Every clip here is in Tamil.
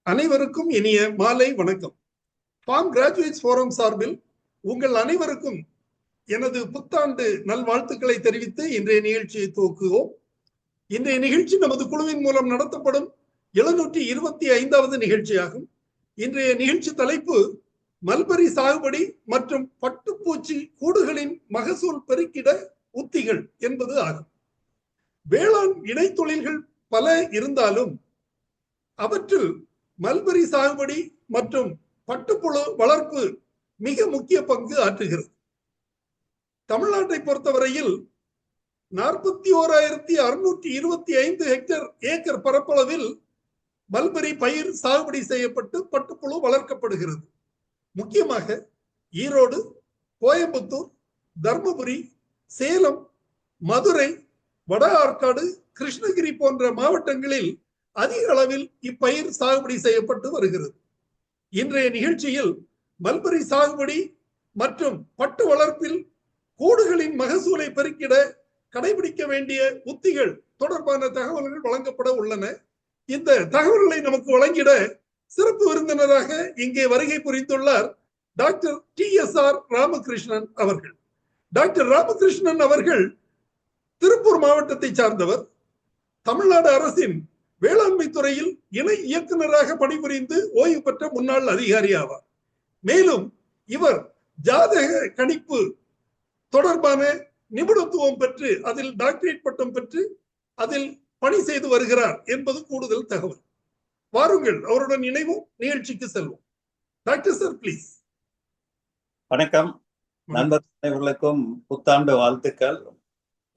அனைவருக்கும் இனிய மாலை வணக்கம். ஃபார்ம் கிராஜுவேட்ஸ் ஃபோரம் சார்பில் உங்கள் அனைவருக்கும் எனது புத்தாண்டு நல்வாழ்த்துக்களை தெரிவித்து இன்றைய நிகழ்ச்சியை துவக்குவோம். இன்றைய நிகழ்ச்சி நமது குழுவின் மூலம் நடத்தப்படும் 725வது நிகழ்ச்சியாகும். இன்றைய நிகழ்ச்சி தலைப்பு மல்பரி சாகுபடி மற்றும் பட்டுப்பூச்சி கூடுகளின் மகசூல் பெருக்கிட உத்திகள் என்பது ஆகும். வேளாண் இடைத்தொழில்கள் பல இருந்தாலும் அவற்றில் மல்பரி சாகுபடி மற்றும் பட்டுப்புழு வளர்ப்பு மிக முக்கிய பங்கு ஆற்றுகிறது. தமிழ்நாட்டை பொறுத்தவரையில் 41,625 ஹெக்டேர் ஏக்கர் பரப்பளவில் மல்பரி பயிர் சாகுபடி செய்யப்பட்டு பட்டுப்புழு வளர்க்கப்படுகிறது. முக்கியமாக ஈரோடு, கோயம்புத்தூர், தர்மபுரி, சேலம், மதுரை, வட ஆற்காடு, கிருஷ்ணகிரி போன்ற மாவட்டங்களில் அதிக அளவில் இப்பயிர் சாகுபடி செய்யப்பட்டு வருகிறது. இன்றைய நிகழ்ச்சியில் மல்பரி சாகுபடி மற்றும் பட்டு வளர்ப்பில் கூடுகளின் மகசூலை பெருக்கிட கடைபிடிக்க வேண்டிய உத்திகள் தொடர்பான தகவல்கள் வழங்கப்பட உள்ளன. இந்த தகவல்களை நமக்கு வழங்கிட சிறப்பு விருந்தினராக இங்கே வருகை புரிந்துள்ளார் டாக்டர் TSR ராமகிருஷ்ணன் அவர்கள். டாக்டர் ராமகிருஷ்ணன் அவர்கள் திருப்பூர் மாவட்டத்தை சார்ந்தவர். தமிழ்நாடு அரசின் வேளாண்மை துறையில் இணை இயக்குநராக பணிபுரிந்து ஓய்வு பெற்ற முன்னாள் அதிகாரி ஆவார். மேலும் இவர் ஜாதக கணிப்பு தொடர்பான நிபுணத்துவம் பெற்று அதில் டாக்டரேட் பட்டம் பெற்று அதில் பணி செய்து வருகிறார் என்பது கூடுதல் தகவல். வாருங்கள், அவருடன் இணைவோம், நிகழ்ச்சிக்கு செல்வோம். Doctor sir, please. வணக்கம் நண்பர்களுக்கும் புத்தாண்டு வாழ்த்துக்கள்.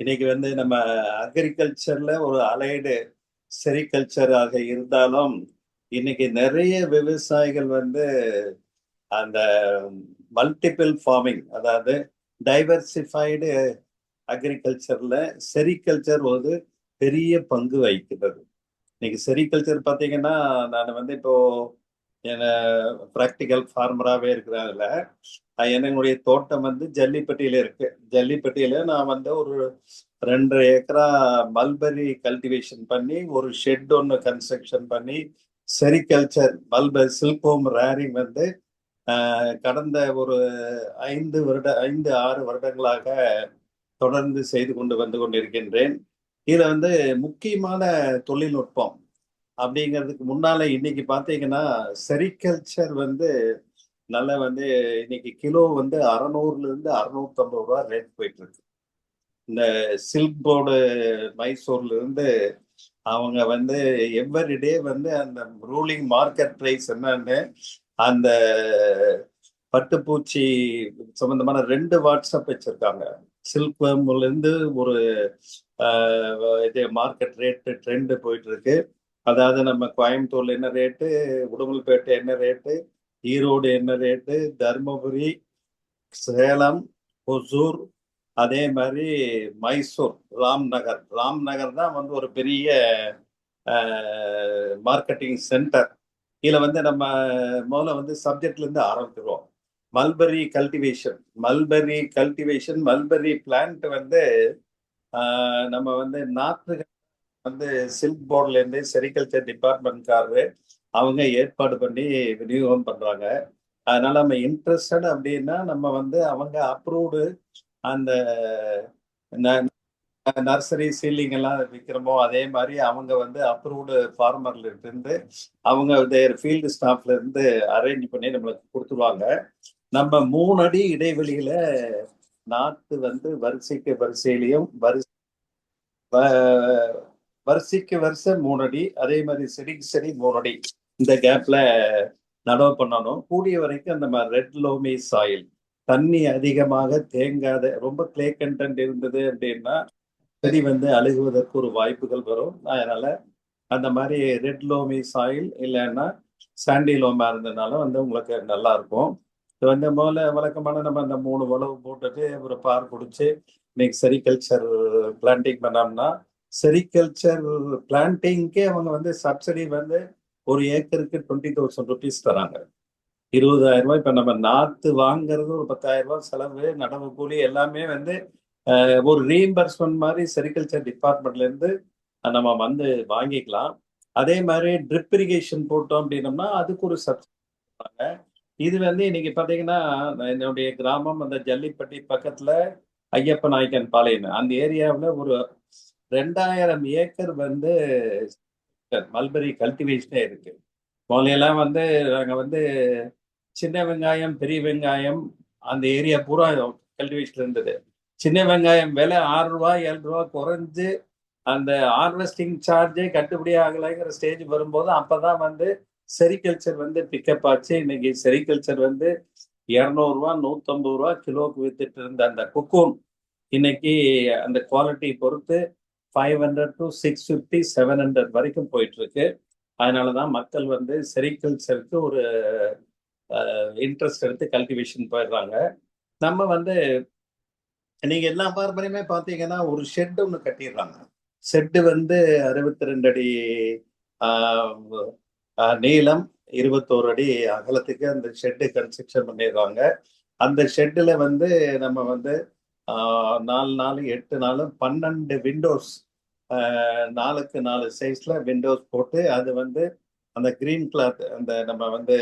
இன்னைக்கு நம்ம அக்ரிகல்ச்சர்ல ஒரு அலைடு செரிகல்ச்சராக இருந்தாலும் இன்னைக்கு நிறைய விவசாயிகள் அந்த மல்டிபிள் ஃபார்மிங், அதாவது டைவர்சிஃபைடு அக்ரிகல்ச்சர்ல செரிகல்ச்சர் ஒரு பெரிய பங்கு வகிக்கிறது. இன்னைக்கு செரிகல்ச்சர் பார்த்தீங்கன்னா, நான் இப்போ ப்ராக்டிக்கல் ஃபார்மராகவே இருக்கிறதுல என்னுடைய தோட்டம் ஜல்லிப்பட்டியில இருக்கு. ஜல்லிப்பட்டியில நான் ஒரு 2 ஏக்கரா மல்பரி கல்டிவேஷன் பண்ணி ஒரு ஷெட் ஒன்று கன்ஸ்ட்ரக்ஷன் பண்ணி செரிகல்ச்சர் மல்பரி சில்க்வோம் ரேரிங் கடந்த ஒரு 5-6 வருடங்களாக தொடர்ந்து செய்து வந்து கொண்டிருக்கின்றேன். இதுல முக்கியமான தொழில்நுட்பம் அப்படிங்கிறதுக்கு முன்னால இன்னைக்கு பார்த்தீங்கன்னா செரிகல்ச்சர் நல்ல இன்னைக்கு கிலோ 600 இருந்து 650 ரூபா ரேட் போயிட்டு இருக்கு. இந்த சில்க் போர்டு மைசூர்ல இருந்து அவங்க எவ்ரிடே அந்த ரூலிங் மார்க்கெட் பிரைஸ் என்னன்னு அந்த பட்டுப்பூச்சி சம்பந்தமான 2 வாட்ஸ்அப் வச்சிருக்காங்க. சில்க் வேர்ம்ல இருந்து ஒரு இது மார்க்கெட் ரேட்டு ட்ரெண்ட் போயிட்டு இருக்கு. அதாவது நம்ம கோயம்புத்தூர்ல என்ன ரேட்டு, உடுமல்பேட்டை என்ன ரேட்டு, ஈரோடு என்ன ரேட்டு, தர்மபுரி, சேலம், ஒசூர், அதே மாதிரி மைசூர், ராம்நகர் தான் ஒரு பெரிய மார்க்கெட்டிங் சென்டர். இதுல நம்ம முதல்ல சப்ஜெக்ட்ல இருந்து ஆரம்பிக்கிறோம். மல்பரி கல்டிவேஷன், மல்பரி பிளான்ட் நம்ம நாற்றுகள் சில்க் போர்ட்ல இருந்து செரிகல்ச்சர் டிபார்ட்மெண்ட்காரரு அவங்க ஏற்பாடு பண்ணி விநியோகம் பண்றாங்க. அதனால நம்ம இன்ட்ரெஸ்டட் அப்படின்னா நம்ம அவங்க அப்ரூவ்டு அந்த நர்சரி சீலிங் எல்லாம் விற்கிறோமோ அதே மாதிரி அவங்க அப்ரூவ்டு ஃபார்மர்ல இருந்து அவங்க ஃபீல்டு ஸ்டாஃப்ல இருந்து அரேஞ்ச் பண்ணி நம்மளுக்கு கொடுத்துருவாங்க. நம்ம 3 அடி இடைவெளியில நாட்டு வரிசையிலையும் வரிசைக்கு வரிசை 3 அடி, அதே மாதிரி செடி 3 அடி இந்த கேப்ல நடவு பண்ணணும். கூடிய வரைக்கும் அந்த ரெட் லோமி சாயில், தண்ணி அதிகமாக தேங்காத, ரொம்ப கிளே கண்டென்ட் இருந்தது அப்படின்னா செடி அழுகுவதற்கு ஒரு வாய்ப்புகள் வரும். அதனால அந்த மாதிரி ரெட் லோமி சாயில் இல்லைன்னா சாண்டி லோமா இருந்ததுனால உங்களுக்கு நல்லா இருக்கும். இது முதல்ல வழக்கமான நம்ம அந்த 3 உழவு போட்டுட்டு ஒரு பார் பிடிச்சி இன்னைக்கு செரிகல்ச்சர் பிளான்டிங் பண்ணோம்னா, செரிகல்ச்சர் பிளான்டிங்க்கே அவங்க சப்சிடி ஒரு ஏக்கருக்கு 20,000 ருபீஸ் தராங்க. 20,000 ரூபாய். இப்ப நம்ம நாத்து வாங்குறது ஒரு 10,000 ரூபாய் செலவு, நடவு கூலி எல்லாமே ஒரு ரீஎம்பர்ஸ்மெண்ட் மாதிரி செரிகல்ச்சர் டிபார்ட்மெண்ட்ல இருந்து நம்ம வாங்கிக்கலாம். அதே மாதிரி ட்ரிப் இரிகேஷன் போட்டோம் அப்படின்னோம்னா அதுக்கு ஒரு சப்சிடி. இது வந்து இன்னைக்கு பாத்தீங்கன்னா என்னுடைய கிராமம் அந்த ஜல்லிப்பட்டி பக்கத்துல ஐயப்ப நாயக்கன் பாளையம் அந்த ஏரியாவில் ஒரு 2000 ஏக்கர் வந்து மல்பரி கல்டிவேஷனே இருக்கு. முதலையெல்லாம் வந்து நாங்க வந்து சின்ன வெங்காயம் பெரிய வெங்காயம் அந்த ஏரியா பூரா கல்டிவேஷன் இருந்தது. சின்ன வெங்காயம் விலை 6 ரூபாய் 7 ரூபாய் குறைஞ்சு அந்த ஹார்வெஸ்டிங் சார்ஜே கட்டுப்படி ஆகலைங்கிற ஸ்டேஜ் வரும்போது அப்பதான் வந்து செரிகல்ச்சர் வந்து பிக்கப் ஆச்சு. இன்னைக்கு செரிகல்ச்சர் வந்து 200 ரூபா 150 ரூபா கிலோக்கு வித்துட்டு இருந்த அந்த குக்கூன் இன்னைக்கு அந்த குவாலிட்டி பொறுத்து 500 to 650 700 வரைக்கும் போயிட்டு இருக்கு. அதனாலதான் மக்கள் வந்து செரிகல்ச்சருக்கு ஒரு இன்ட்ரெஸ்ட் எடுத்து கல்டிவேஷன் போயிடுறாங்க. நம்ம வந்து நீங்க எல்லா பாரம்பரியமே பாத்தீங்கன்னா ஒரு ஷெட் ஒன்று கட்டிடுறாங்க. ஷெட்டு வந்து 62 அடி நீளம் 21 அடி அகலத்துக்கு அந்த ஷெட்டு கன்ஸ்ட்ரக்ஷன் பண்ணிடுறாங்க. அந்த ஷெட்டில் வந்து நம்ம வந்து 4 நாள் 8 நாள் 12 விண்டோஸ் 4க்கு 4 சைஸ்ல விண்டோஸ் போட்டு அது வந்து அந்த கிரீன் கிளாத் அந்த நம்ம வந்து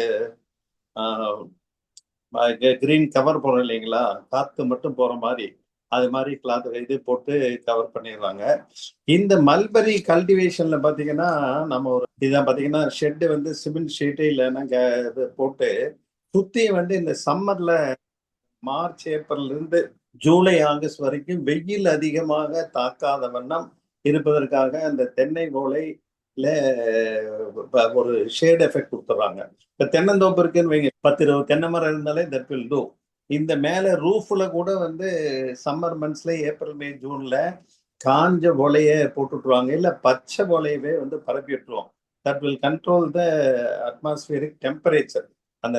கிரீன் கவர் போடுறோம் இல்லைங்களா, காத்து மட்டும் போற மாதிரி அது மாதிரி கிளாத் இது போட்டு கவர் பண்ணிடுறாங்க. இந்த மல்பரி கல்டிவேஷன்ல பாத்தீங்கன்னா நம்ம ஒரு இதான் பாத்தீங்கன்னா ஷெட்டு வந்து சிமெண்ட் ஷீட்டு இல்லைன்னா போட்டு சுத்தி வந்து இந்த சம்மர்ல மார்ச் ஏப்ரல் இருந்து ஜூலை ஆகஸ்ட் வரைக்கும் வெயில் அதிகமாக தாக்காத வண்ணம் இருப்பதற்காக அந்த தென்னை ஓலையில ஒரு ஷேட் எஃபெக்ட் கொடுத்துறாங்க. இப்ப தென்னந்தோப்பு இருக்குன்னு வைங்க, 10-20 தென்னை மரம் இருந்தாலே தட் வில் டூ. இந்த மேல ரூஃப்ல கூட வந்து சம்மர் மந்த்ஸ்ல ஏப்ரல் மே ஜூன்ல காஞ்ச ஓலைய போட்டுட்டுருவாங்க, இல்ல பச்சை ஓலையவே வந்து பரப்பி விட்டுருவோம். That will control the atmospheric temperature. அந்த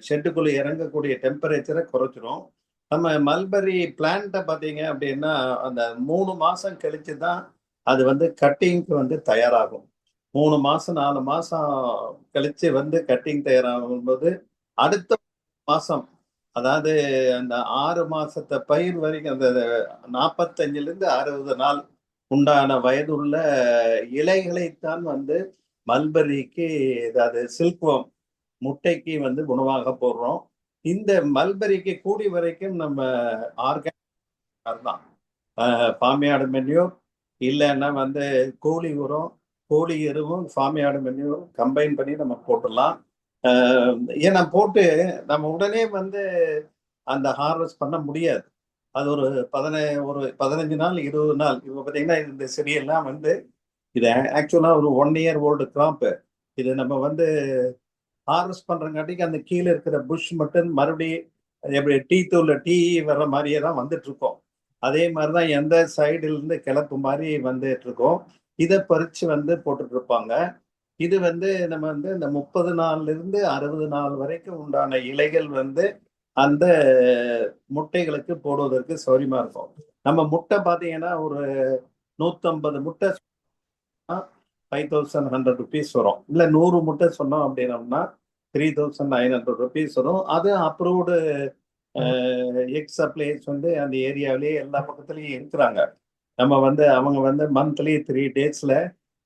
ஷெட்டுக்குள்ள இறங்கக்கூடிய டெம்பரேச்சரை குறைச்சிரும். நம்ம மல்பரி பிளான்ட்டை பார்த்தீங்க அப்படின்னா அந்த 3 மாசம் கழிச்சு தான் அது வந்து கட்டிங்க்கு வந்து தயாராகும். 3 மாசம் 4 மாசம் கழிச்சு வந்து கட்டிங் தயாராகும் போது அடுத்த மாசம், அதாவது அந்த 6 மாசத்தை பயிர் வரைக்கும் அந்த 45லிருந்து 60 நாள் உண்டான வயதுள்ள இலைகளைத்தான் வந்து மல்பரிக்கு, அதாவது சில்க்வம் முட்டைக்கு வந்து உணவாக போடுறோம். இந்த மல்பரிக்கு கூடி வரைக்கும் நம்ம ஆர்கானிக் தான், ஃபார்மியார்டு மென்யூர் இல்லைன்னா வந்து கோழி உரம், கோழி எருவும் ஃபார்மியார்டு மென்யூர் கம்பைன் பண்ணி நம்ம போட்டுடலாம். ஏன்னா போட்டு நம்ம உடனே வந்து அந்த ஹார்வெஸ்ட் பண்ண முடியாது. அது ஒரு 15 நாள் 20 நாள். இப்போ பார்த்தீங்கன்னா இந்த செடியெல்லாம் வந்து இது ஆக்சுவலா ஒரு 1 year ஓல்டு கிராப்பு. இது நம்ம வந்து ஹார்வெஸ்ட் பண்றங்காட்டிக்கு அந்த கீழே இருக்கிற புஷ் மட்டும் மறுபடியும் எப்படி டீ தூள்ல டீ வர்ற மாதிரியே தான் வந்துட்டு இருக்கோம். அதே மாதிரிதான் எந்த சைடுல இருந்து கிளப்பு மாதிரி வந்துட்டு இருக்கோம். இதை பறிச்சு வந்து போட்டுட்டு இருப்பாங்க. இது வந்து நம்ம வந்து இந்த 30 நாள்ல இருந்து 60 நாள் வரைக்கும் உண்டான இலைகள் வந்து அந்த முட்டைகளுக்கு போடுவதற்கு சௌரியமா இருக்கும். நம்ம முட்டை பார்த்தீங்கன்னா ஒரு 150 முட்டை 5100 rupees வரும். இல்ல 100 முட்டை சொன்னோம் அப்படின்னோம்னா 3900 rupees வரும். அது அப்ரூவ்டு எக் சப்ளைஸ் வந்து அந்த ஏரியாவிலேயே எல்லா பக்கத்துலயும் இருக்கிறாங்க. நம்ம வந்து அவங்க வந்து மந்த்லி 3 daysல,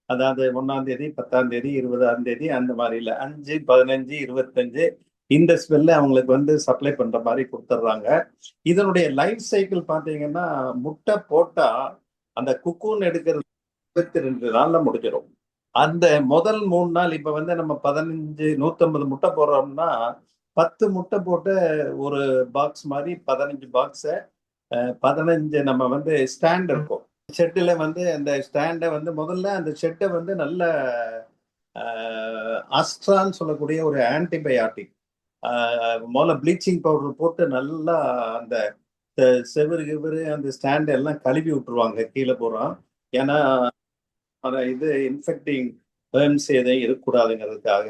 அதாவது 1ஆம் தேதி 10ஆம் தேதி 20ஆம் தேதி அந்த மாதிரி இல்ல 5 15 25 இந்த ஸ்மெல்ல அவங்களுக்கு வந்து சப்ளை பண்ற மாதிரி கொடுத்துட்றாங்க. இதனுடைய லைஃப் சைக்கிள் பாத்தீங்கன்னா முட்டை போட்டா அந்த குக்கூன் எடுக்கிறது 22 நாள்ல முடிஞ்சிடும். அந்த முதல் 3 நாள் இப்ப வந்து நம்ம 150 முட்டை போடுறோம்னா 10 முட்டை போட்டு ஒரு பாக்ஸ் மாதிரி 15 பாக்ஸ 15 நம்ம வந்து ஸ்டாண்ட் இருக்கும். ஷெட்டில் வந்து அந்த ஸ்டாண்டை வந்து முதல்ல அந்த ஷெட்டை வந்து நல்ல அஸ்ட்ரான்னு சொல்லக்கூடிய ஒரு ஆன்டிபயாட்டிக் முதல்ல ப்ளீச்சிங் பவுடர் போட்டு நல்லா அந்த செவரு அந்த ஸ்டாண்ட் எல்லாம் கழுவி விட்டுருவாங்க கீழே போகிறோம். ஏன்னா இது இன்ஃபெக்டிங் பேர்ம்ஸ் எதையும் இருக்கக்கூடாதுங்கிறதுக்காக.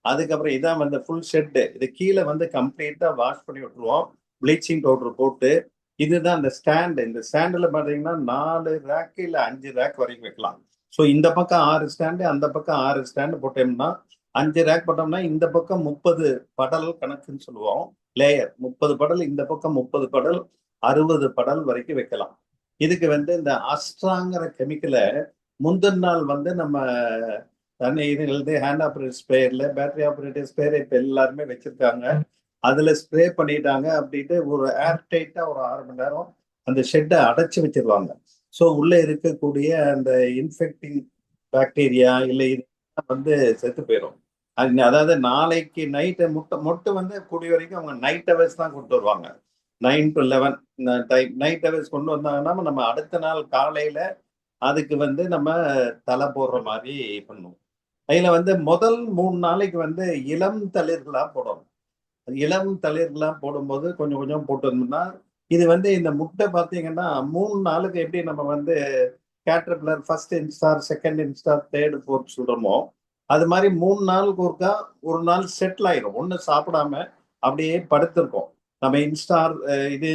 அதுக்கப்புறம் இதான் வந்து ஃபுல் ஷெட்டு. இது கீழே வந்து கம்ப்ளீட்டா வாஷ் பண்ணி விட்டுருவோம் ப்ளீச்சிங் பவுடர் போட்டு. இதுதான் அந்த ஸ்டாண்டு. இந்த ஸ்டாண்டில் பார்த்தீங்கன்னா 4 ரேக்கு இல்லை 5 ரேக் வரைக்கும் வைக்கலாம். ஸோ இந்த பக்கம் 6 ஸ்டாண்டு, அந்த பக்கம் 6 ஸ்டாண்டு போட்டோம்னா 5 ரேக் போட்டோம்னா இந்த பக்கம் 30 படல் கணக்குன்னு சொல்லுவோம். லேயர் 30 படல், இந்த பக்கம் 30 படல், 60 படல் வரைக்கும் வைக்கலாம். இதுக்கு வந்து இந்த அஸ்ட்ராங்கிற கெமிக்கலை முந்தின நாள் வந்து நம்ம தண்ணி இதுங்கிறது ஹேண்ட் ஆப்ரேட்டர் ஸ்ப்ரேயர்ல பேட்டரி ஆப்ரேட்டர் ஸ்ப்ரேயர் இப்ப எல்லாருமே வச்சிருக்காங்க. அதுல ஸ்ப்ரே பண்ணிட்டாங்க அப்படின்ட்டு ஒரு ஏர் டைட்டா ஒரு 6 மணி நேரம் அந்த ஷெட்டை அடைச்சு வச்சிருவாங்க. ஸோ உள்ள இருக்கக்கூடிய அந்த இன்ஃபெக்டிங் பாக்டீரியா இல்லை இது வந்து செத்து போயிடும். அதாவது நாளைக்கு நைட்டு முட்டை வந்து கூடிய வரைக்கும் அவங்க நைட் ஹவர்ஸ் தான் கொண்டு வருவாங்க. 9 to 11 டைம் நைட் ஹவர்ஸ் கொண்டு வந்தாங்கன்னா நம்ம அடுத்த நாள் காலையில அதுக்கு வந்து நம்ம தலை போடுற மாதிரி பண்ணுவோம். அதுல வந்து முதல் 3 நாளைக்கு வந்து இளம் தளிர்களா போடணும். இளம் தளிர்களா போடும்போது கொஞ்சம் கொஞ்சம் போட்டோம்னா இது வந்து இந்த முட்டை பார்த்தீங்கன்னா 3 நாளுக்கு எப்படி நம்ம வந்து caterpillar first இன்ஸ்டார் second இன்ஸ்டார் third fourth சொல்றோமோ அது மாதிரி 3 நாளுக்கு ஒருக்கா ஒரு நாள் செட்டில் ஆயிரும். ஒண்ணு சாப்பிடாம அப்படியே படுத்திருக்கோம். நம்ம இன்ஸ்டார் இது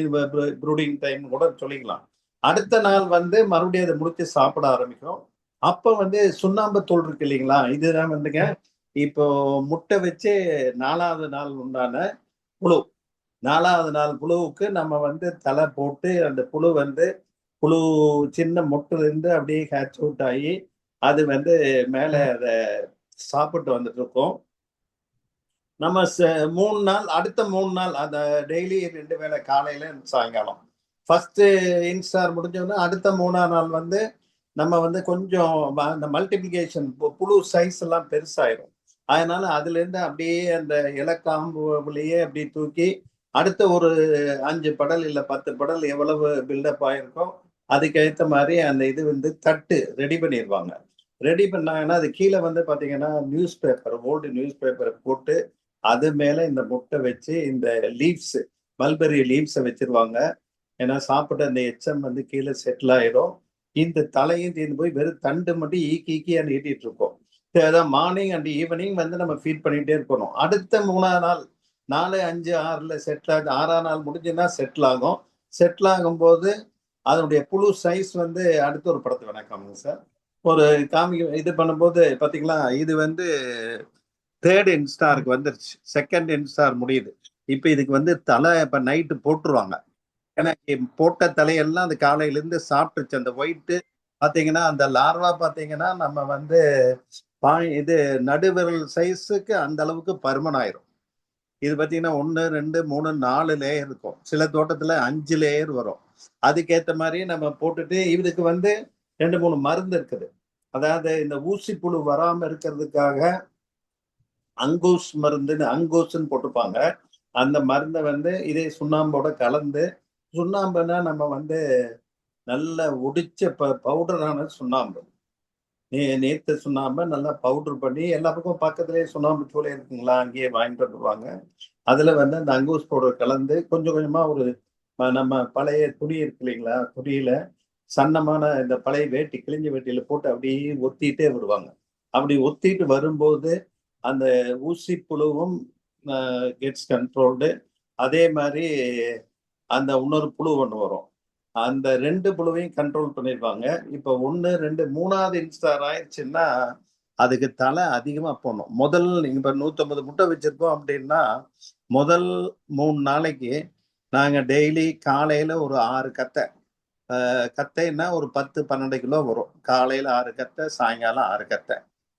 ப்ரூடிங் டைம் கூட சொல்லிக்கலாம். அடுத்த நாள் வந்து மறுபடியும் அதை முடிச்சு சாப்பிட ஆரம்பிக்கும். அப்ப வந்து சுண்ணாம்பு தூள் இருக்கு இல்லைங்களா, இதுதான் வந்துங்க இப்போ முட்டை வச்சு 4வது நாள் உண்டான புழு. 4வது நாள் புழுவுக்கு நம்ம வந்து தலை போட்டு அந்த புழு வந்து புழு சின்ன முட்டுல இருந்து அப்படியே ஹேட்ச் அவுட் ஆகி அது வந்து மேல அதை சாப்பிட்டு வந்துட்டு இருக்கோம். நம்ம 3 நாள் அடுத்த 3 நாள் அந்த டெய்லி 2 வேளை காலையில சாயங்காலம் ஃபர்ஸ்ட் இன்ஸ்டார் முடிஞ்சோன்னா அடுத்த 3ஆம் நாள் வந்து நம்ம வந்து கொஞ்சம் அந்த மல்டிபிளிகேஷன் புழு சைஸ் எல்லாம் பெருசாயிரும். அதனால அதுல இருந்து அப்படியே அந்த இலக்காம்புலயே அப்படி தூக்கி அடுத்த ஒரு 5 படல் இல்ல 10 படல் எவ்வளவு பில்டப் ஆயிருக்கோ அதுக்கேற்ற மாதிரி அந்த இது வந்து தட்டு ரெடி பண்ணிடுவாங்க. ரெடி பண்ணாங்கன்னா அது கீழே வந்து பாத்தீங்கன்னா நியூஸ் பேப்பர் ஓல்டு நியூஸ் பேப்பரை போட்டு அது மேல இந்த முட்டை வச்சு இந்த லீவ்ஸ் மல்பெரி லீவ்ஸை வச்சிருவாங்க. ஏன்னா சாப்பிட்ட அந்த எச்சம் வந்து கீழே செட்டில் ஆயிரும். இந்த தலையும் தீர்ந்து போய் வெறும் தண்டு மட்டும் ஈக்கியா நீட்டிட்டு இருக்கோம். மார்னிங் அண்ட் ஈவினிங் வந்து நம்ம ஃபீட் பண்ணிட்டே இருக்கணும். அடுத்த 3ஆம் நாள் 4, 5, 6ல செட்டில் ஆகும். 6ஆம் நாள் முடிஞ்சுன்னா செட்டில் ஆகும். செட்டில் ஆகும்போது அதனுடைய புழு சைஸ் வந்து அடுத்த ஒரு படத்தை வேணா காமிங்க சார். ஒரு இது பண்ணும்போது பாத்தீங்களா இது வந்து தேர்ட் இன்ஸ்டாருக்கு வந்துருச்சு. செகண்ட் இன்ஸ்டார் முடியுது. இப்ப இதுக்கு வந்து தலை இப்ப நைட்டு போட்டுருவாங்க. ஏன்னா போட்ட தலையெல்லாம் அந்த காலையில இருந்து சாப்பிட்டுச்சு. அந்த ஒயிட்டு பாத்தீங்கன்னா அந்த லார்வா பாத்தீங்கன்னா நம்ம வந்து இது நடுவிரல் சைஸுக்கு அந்த அளவுக்கு பருமன் ஆயிரும். இது பாத்தீங்கன்னா 1, 2, 3, 4 லேயர் இருக்கும். சில தோட்டத்துல 5 லேயர் வரும். அதுக்கேற்ற மாதிரி நம்ம போட்டுட்டு இதுக்கு வந்து 2, 3 மருந்து இருக்குது. அதாவது இந்த ஊசி புழு வராம இருக்கிறதுக்காக அங்கூஸ் மருந்துன்னு அங்கூஸ்ன்னு போட்டுப்பாங்க. அந்த மருந்தை வந்து இதே சுண்ணாம்போட கலந்து சுண்ணாம்புனா நம்ம வந்து நல்ல உடிச்ச பவுடரான சுண்ணாம்பு நேர்த்த சுண்ணாம்பை நல்லா பவுடர் பண்ணி எல்லா பக்கம் பக்கத்துலேயே சுண்ணாம்பு சூளை இருக்குங்களா அங்கேயே வாங்கிட்டு வந்துருவாங்க. அதுல வந்து அந்த அங்கூஸ் பவுடர் கலந்து கொஞ்சம் கொஞ்சமா ஒரு நம்ம பழைய துணி இருக்கு இல்லைங்களா, துணியில சன்னமான இந்த பழைய வேட்டி கிழிஞ்ச வேட்டியில போட்டு அப்படியே ஒத்திட்டே வருவாங்க. அப்படி ஒத்திட்டு வரும்போது அந்த ஊசி புழுவும் கெட்ஸ் கண்ட்ரோல்டு. அதே மாதிரி அந்த இன்னொரு புழு ஒன்று வரும். அந்த 2 புழுவையும் கண்ட்ரோல் பண்ணிடுவாங்க. இப்போ 1, 2, 3ஆவது இன்ஸ்டார் ஆயிடுச்சுன்னா அதுக்கு தலை அதிகமா போடணும். முதல் நீங்க இப்போ 150 முட்டை வச்சிருக்கோம் அப்படின்னா முதல் 3 நாளைக்கு நாங்க டெய்லி காலையில ஒரு 6 கத்தை கத்தைன்னா ஒரு 10-12 கிலோ வரும். காலையில 6 கத்தை, சாயங்காலம் 6 கத்தை.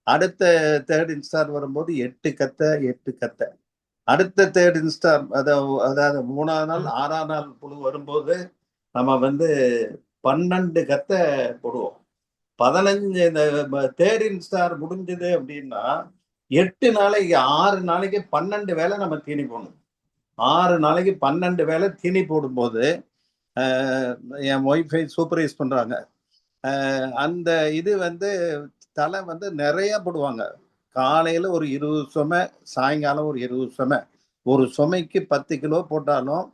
அடுத்த தேர்ட் இன்ஸ்டார் வரும்போது 8 கத்தை 8 கத்தை. அடுத்த தேர்ட் இன்ஸ்டார் அதாவது 3ஆம் நாள் 6ஆம் நாள் புழு வரும்போது நம்ம வந்து 12 கத்தை போடுவோம். 15 இந்த தேர்ட் இன்ஸ்டார் முடிஞ்சது அப்படின்னா 8 நாளைக்கு 6 நாளைக்கு 12 வேளை நம்ம தீனி போடணும். 6 நாளைக்கு 12 வேளை தீனி போடும்போது என் ஒய்ஃபை சூப்பர்வைஸ் பண்றாங்க. அந்த இது வந்து தலை வந்து நிறைய போடுவாங்க. காலையில ஒரு 20 சுமை, சாயங்காலம் ஒரு 20 சுமை. ஒரு சுமைக்கு 10 கிலோ போட்டாலும்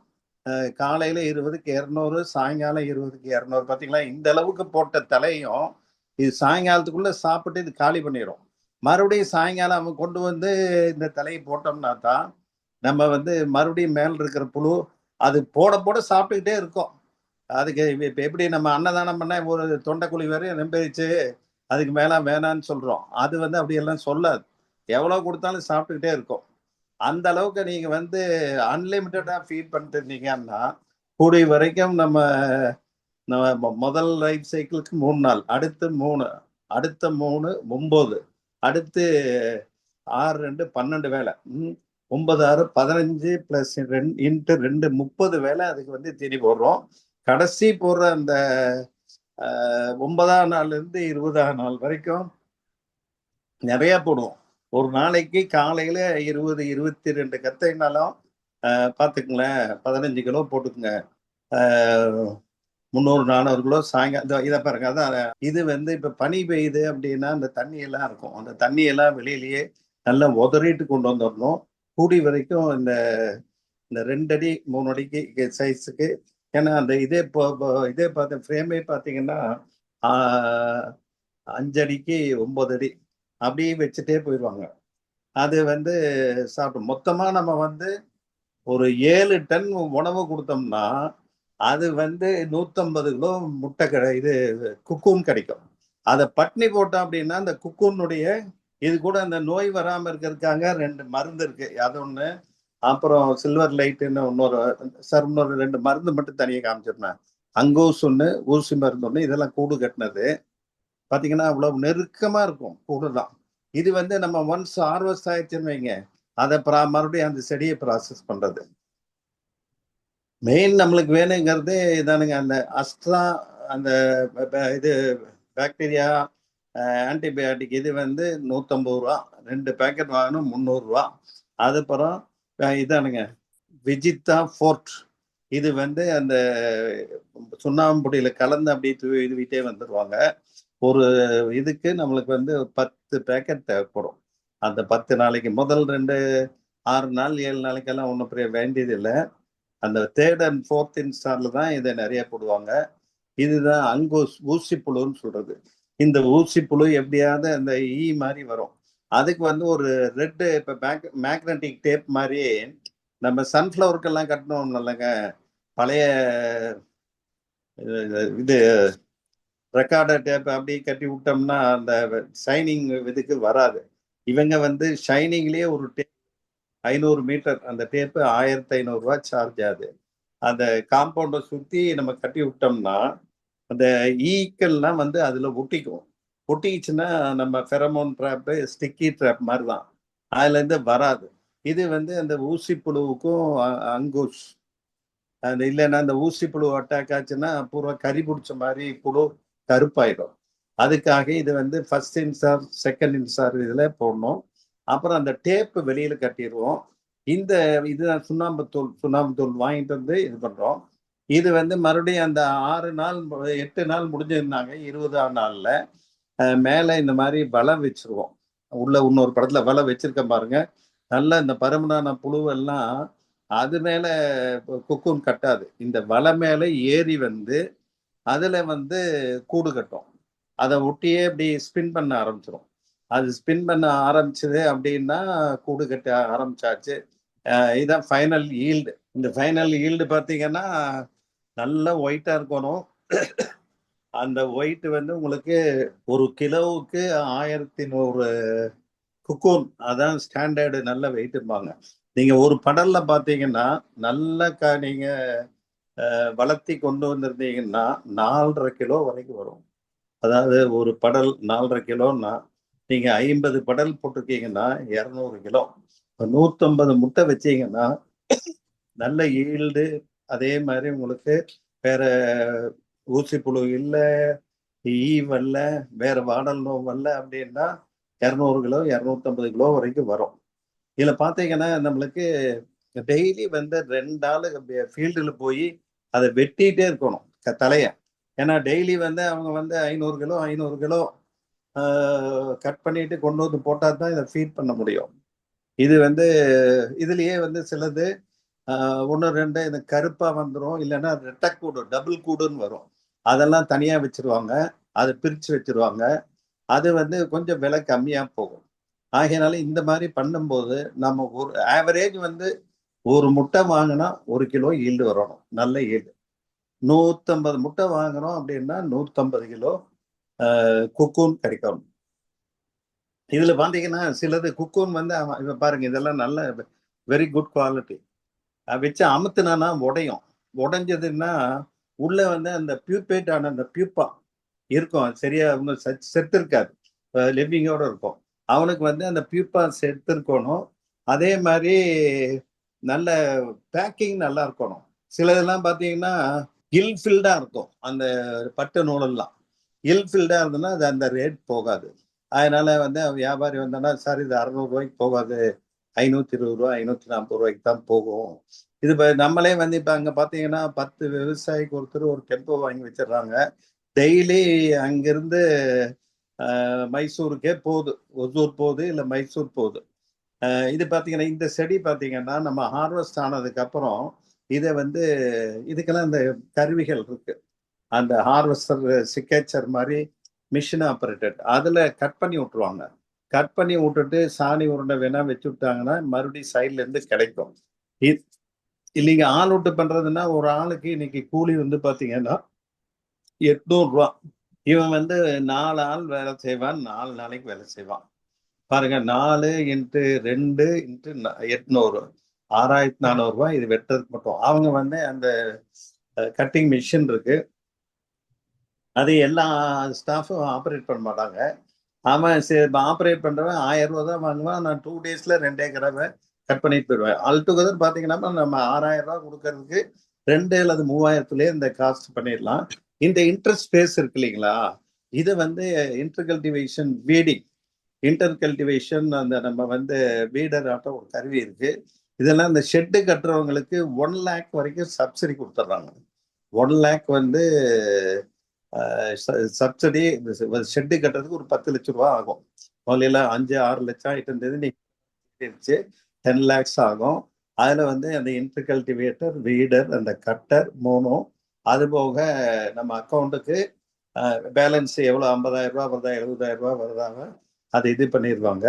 காலையில 20க்கு 200, சாயங்காலம் 20க்கு 200. பார்த்தீங்களா இந்த அளவுக்கு போட்ட தலையும் இது சாயங்காலத்துக்குள்ள சாப்பிட்டு இது காலி பண்ணிடும். மறுபடியும் சாயங்காலம் அவன் கொண்டு வந்து இந்த தலையை போட்டோம்னா தான் நம்ம வந்து மறுபடியும் மேல் இருக்கிற புழு அது போட போட சாப்பிட்டுக்கிட்டே இருக்கும். அதுக்கு இப்போ எப்படி நம்ம அன்னதானம் பண்ண ஒரு தொண்டைக்குழி வரையும் நம்பிச்சு அதுக்கு மேலே வேணான்னு சொல்றோம். அது வந்து அப்படியெல்லாம் சொல்லாது. எவ்வளோ கொடுத்தாலும் சாப்பிட்டுக்கிட்டே இருக்கும். அந்த அளவுக்கு நீங்க வந்து அன்லிமிட்டடா ஃபீட் பண்ணிட்டு இருந்தீங்கன்னா கூடிய வரைக்கும் நம்ம முதல் லைஃப் சைக்கிளுக்கு 3 நாள், அடுத்த 3, அடுத்த 3, 9, அடுத்து 6 2 12 வேலை, 9 6 15 பிளஸ் 2 இன்ட்டு 2 30 வேலை அதுக்கு வந்து தீனி போடுறோம். கடைசி போடுற அந்த 9ஆம் நாள்ல இருந்து 20ஆம் நாள் வரைக்கும் நிறைய போடுவோம். ஒரு நாளைக்கு காலையில 20 22 கத்தைனாலும் பார்த்துக்குங்களேன், 15 கிலோ போட்டுக்குங்க. 300 400 கிலோ சாயங்காலம். இதை பாருங்க, அதான் இது வந்து இப்ப பனி பெய்யுது அப்படின்னா அந்த தண்ணி எல்லாம் இருக்கும், அந்த தண்ணி எல்லாம் வெளியிலேயே நல்லா உதறிட்டு கொண்டு வந்துடணும். கூடி வரைக்கும் இந்த 2 அடி 3 அடிக்கு சைஸுக்கு. ஏன்னா அந்த இதே பார்த்து ஃப்ரேமே பார்த்தீங்கன்னா 5 அடிக்கு 9 அடி அப்படியே வச்சுட்டே போயிடுவாங்க. அது வந்து சாப்பிடும். மொத்தமா நம்ம வந்து ஒரு 7 டன் உணவு கொடுத்தோம்னா அது வந்து 150 கிலோ முட்டை இது குக்கூன் கிடைக்கும். அதை பட்னி போட்டோம் அப்படின்னா அந்த குக்கூனுடைய இது கூட அந்த நோய் வராம இருக்கிறதுக்காக 2 மருந்து இருக்கு. அது ஒண்ணு, அப்புறம் சில்வர் லைட்டுன்னு இன்னொரு 2 மருந்து மட்டும் தனியாக காமிச்சிருந்தேன். அங்கூஸ் ஒண்ணு, ஊசி மருந்து ஒண்ணு, இதெல்லாம் கூடு கட்டினது. பாத்தீங்கன்னா அவ்வளவு நெருக்கமா இருக்கும் கூடு தான். இது வந்து நம்ம ஒன்ஸ் ஹார்வெஸ்ட் ஆயிடுச்சுன்னு வைங்க, அதை மறுபடியும் அந்த செடியை ப்ராசஸ் பண்றது. மெயின் நம்மளுக்கு வேணுங்கிறது இதானுங்க, அந்த அஸ்ட்ரா, அந்த இது பாக்டீரியா ஆன்டிபயோட்டிக். இது வந்து 150 ரூபா, 2 பேக்கெட் வாங்கணும் 300 ரூபா. அதுக்கப்புறம் இதானுங்க விஜித்தா ஃபோர்ட். இது வந்து அந்த சுண்ணாம்புடியில கலந்து அப்படியே இதுவிட்டே வந்துடுவாங்க. ஒரு இதுக்கு நம்மளுக்கு வந்து 10 பேக்கெட் தேவைப்படும். அந்த 10 நாளைக்கு. முதல் 2 6 நாள் 7 நாளைக்கெல்லாம் ஒன்றும் பெரிய வேண்டியது இல்லை. அந்த 3rd and 4th இன்ஸ்டார்ல தான் இதை நிறைய போடுவாங்க. இதுதான் அங்கோஸ் ஊசி புழுன்னு சொல்றது. இந்த ஊசி புழு எப்படியாவது அந்த மாதிரி வரும். அதுக்கு வந்து ஒரு ரெட் இப்ப மேக்னட்டிக் டேப் மாதிரி நம்ம சன்ஃபிளவருக்கெல்லாம் கட்டணும் இல்லைங்க, பழைய இது ரெக்கார்டர் டேப் அப்படி கட்டி விட்டோம்னா அந்த ஷைனிங் இதுக்கு வராது. இவங்க வந்து ஷைனிங்லயே ஒரு டேப் 500 மீட்டர், அந்த டேப்பு 1500 ரூபாய் சார்ஜ் ஆகுது. அந்த காம்பவுண்டை சுத்தி நம்ம கட்டி விட்டோம்னா அந்த ஈக்கள்லாம் வந்து அதுல ஒட்டிக்கும். ஒட்டிக்கிச்சுன்னா நம்ம ஃபெரமோன் ட்ராப்பு, ஸ்டிக்கி ட்ராப் மாதிரி தான், அதுல இருந்து வராது. இது வந்து அந்த ஊசி புழுவுக்கும் அங்கூஸ். அது இல்லைன்னா அந்த ஊசி புழு அட்டாக் ஆச்சுன்னா பூரா கறி பிடிச்ச மாதிரி புழு கருப்பாயிடும். அதுக்காக இது வந்து ஃபர்ஸ்ட் இன்சார் செகண்ட் இன்சார் இதுல போடணும். அப்புறம் அந்த டேப்பு வெளியில கட்டிடுவோம். இந்த இதுதான் சுண்ணாம்பு தூள் வாங்கிட்டு வந்து இது பண்றோம். இது வந்து மறுபடியும் அந்த 6 நாள் 8 நாள் முடிஞ்சிருந்தாங்க. 20ஆம் நாள்ல மேல இந்த மாதிரி வலை வச்சிருவோம். உள்ள இன்னொரு படத்துல வலை வச்சிருக்க பாருங்க. நல்லா இந்த பருமனான புழுவெல்லாம் அது மேல குக்கூன் கட்டாது. இந்த வலை மேல ஏறி வந்து அதுல வந்து கூடு கட்டும். அதை ஒட்டியே இப்படி ஸ்பின் பண்ண ஆரம்பிச்சிடும். அது ஸ்பின் பண்ண ஆரம்பிச்சது அப்படின்னா கூடு கட்ட ஆரம்பிச்சாச்சு. இதுதான் ஃபைனல் ஈல்டு. இந்த ஃபைனல் ஈல்டு பார்த்தீங்கன்னா நல்லா ஒயிட்டா இருக்கணும். அந்த ஒயிட் வந்து உங்களுக்கு 1 கிலோவுக்கு 1100 குக்கூன், அதான் ஸ்டாண்டர்டு நல்ல வெயிட்டுப்பாங்க. நீங்க ஒரு படல்ல பார்த்தீங்கன்னா நல்லா நீங்க வளர்த்தி கொண்டு வந்திருந்தீங்கன்னா 4.5 கிலோ வரைக்கும் வரும். அதாவது ஒரு படல் 4.5 கிலோன்னா நீங்க 50 படல் போட்டிருக்கீங்கன்னா 200 கிலோ. 150 முட்டை வச்சீங்கன்னா நல்ல ஈல்டு. அதே மாதிரி உங்களுக்கு வேற ஊசி புழு இல்லை, வரல, வேற வாடல் நோய் வரல அப்படின்னா 200 கிலோ 250 கிலோ வரைக்கும் வரும். இதுல பாத்தீங்கன்னா நம்மளுக்கு டெய்லி வந்து 2 ஆளு ஃபீல்டுல போய் அதை வெட்டிட்டே இருக்கணும் தலைய. ஏன்னா டெய்லி வந்து அவங்க வந்து 500 கிலோ கட் பண்ணிட்டு கொண்டு வந்து போட்டா தான் இதை ஃபீட் பண்ண முடியும். இது வந்து இதுலயே வந்து சிலது 1 2 இந்த கருப்பா வந்துடும், இல்லைன்னா ரெட்டைக்கூடு டபுள் கூடுன்னு வரும். அதெல்லாம் தனியா வச்சிருவாங்க, அதை பிரிச்சு வச்சிருவாங்க. அது வந்து கொஞ்சம் விலை கம்மியா போகும். ஆகையினால இந்த மாதிரி பண்ணும்போது நம்ம ஒரு ஆவரேஜ் வந்து ஒரு முட்டை வாங்கினா 1 கிலோ ஈல்டு வரணும், நல்ல ஈல்டு. 150 முட்டை வாங்குறோம் அப்படின்னா 150 கிலோ குக்கூன் கிடைக்கும். இதுல பாத்தீங்கன்னா சிலது குக்கூன் வந்து இப்ப பாருங்க, இதெல்லாம் நல்ல வெரி குட் குவாலிட்டி. வச்சு அமுத்துனா உடையும். உடைஞ்சதுன்னா உள்ள வந்து அந்த பியூப்பேட் ஆன அந்த பியூப்பா இருக்கும், சரியா அவங்க செத்து இருக்காது, லிவிங்கோட இருக்கும். அவனுக்கு வந்து அந்த பியூப்பாஸ் எடுத்துருக்கணும். அதே மாதிரி நல்ல பேக்கிங் நல்லா இருக்கணும். சிலதெல்லாம் பார்த்தீங்கன்னா இல்ஃபில்டா இருக்கும். அந்த பட்டு நூலெல்லாம் இல்ஃபில்டா இருந்ததுன்னா அது அந்த ரேட் போகாது. அதனால வந்து வியாபாரி வந்தோன்னா, சார் இது 600 போகாது, 520 540 தான் போகும். இது நம்மளே வந்து இப்ப அங்க பாத்தீங்கன்னா 10 விவசாயிக்கு ஒருத்தர் ஒரு டெம்போ வாங்கி வச்சிடறாங்க. டெய்லி அங்கிருந்து மைசூருக்கே போகுது, ஒசூர் போகுது, இல்ல மைசூர் போகுது. இது பாத்தீங்கன்னா இந்த செடி பாத்தீங்கன்னா நம்ம ஹார்வெஸ்ட் ஆனதுக்கு அப்புறம் இதை வந்து இதுக்கெல்லாம் இந்த கருவிகள் இருக்கு. அந்த ஹார்வெஸ்டர் சிக்கேச்சர் மாதிரி மிஷின் ஆப்ரேட்டட், அதுல கட் பண்ணி விட்டுருவாங்க. கட் பண்ணி விட்டுட்டு சாணி உருண்டை வேணா வச்சு விட்டாங்கன்னா மறுபடியும் சைட்ல இருந்து கிடைக்கும். இல்லைங்க ஆள் விட்டு பண்றதுன்னா ஒரு ஆளுக்கு இன்னைக்கு கூலி வந்து பாத்தீங்கன்னா 800 இவன் வந்து 4 ஆள் வேலை செய்வான், 4 நாளைக்கு வேலை செய்வான். பாருங்க, 4 × 2 × 800 6400 இது வெட்டுறதுக்கு மட்டும். அவங்க வந்து அந்த கட்டிங் மிஷின் இருக்கு, அது எல்லா ஸ்டாஃபும் ஆப்ரேட் பண்ண மாட்டாங்க. அவன் ஆப்ரேட் பண்றவன் 1000 தான் வாங்குவான். நான் 2 டேஸ்ல 2 ஏக்கராவை கட் பண்ணிட்டு போயிடுவேன். ஆல்டுகெதர் பாத்தீங்கன்னா நம்ம 6000 கொடுக்கறதுக்கு 2 அல்லது 3000 இந்த காஸ்ட் பண்ணிடலாம். இந்த இன்டர் ஸ்பேஸ் இருக்கு இல்லைங்களா, இது வந்து inter cultivation weeding, inter cultivation அந்த நம்ம வந்து வீடர் ஆட்டம் ஒரு கருவி இருக்கு. இதெல்லாம் இந்த ஷெட்டு கட்டுறவங்களுக்கு 1 lakh வரைக்கும் சப்சிடி கொடுத்துட்றாங்க. 1 lakh வந்து சப்சிடி. ஷெட்டு கட்டுறதுக்கு ஒரு 10 லட்சம் ரூபா ஆகும். முதல்ல 5-6 லட்சம் ஆயிட்டு இருந்தது, நீங்க 10 lakhs ஆகும். அதுல வந்து அந்த இன்டர் கல்டிவேட்டர், வீடர், அந்த கட்டர் 3, அது போக நம்ம அக்கௌண்ட்டுக்கு பேலன்ஸ் எவ்வளோ 50,000 ரூபா வருதா 70,000 ரூபா வருதாங்க அது இது பண்ணிடுவாங்க.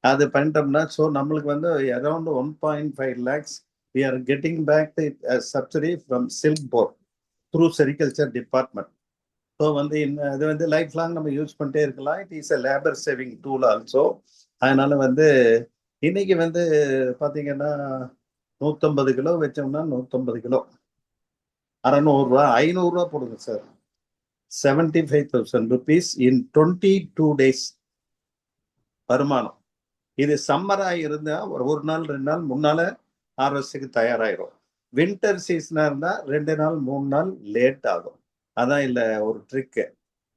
அது பண்ணிட்டோம்னா ஸோ நம்மளுக்கு வந்து around 1.5 lakhs we are getting back the subsidy from silk board through sericulture department. So வந்து இது வந்து லைஃப் லாங் நம்ம யூஸ் பண்ணிட்டே இருக்கலாம். It is a labour saving tool also. அதனால வந்து இன்னைக்கு வந்து பார்த்தீங்கன்னா 150 கிலோ வச்சோம்னா 150 கிலோ 600 ரூபா 500 ரூபா போடுங்க சார். 75,000 rupees in 22 days வருமானம். இது சம்மரா இருந்தா ஒரு நாள் 2 நாள் முன்னால ஹார்வெஸ்டுக்கு தயாராயிரும். வின்டர் சீசனா இருந்தா 2 நாள் 3 நாள் லேட் ஆகும். அதான் இல்ல ஒரு ட்ரிக்கு.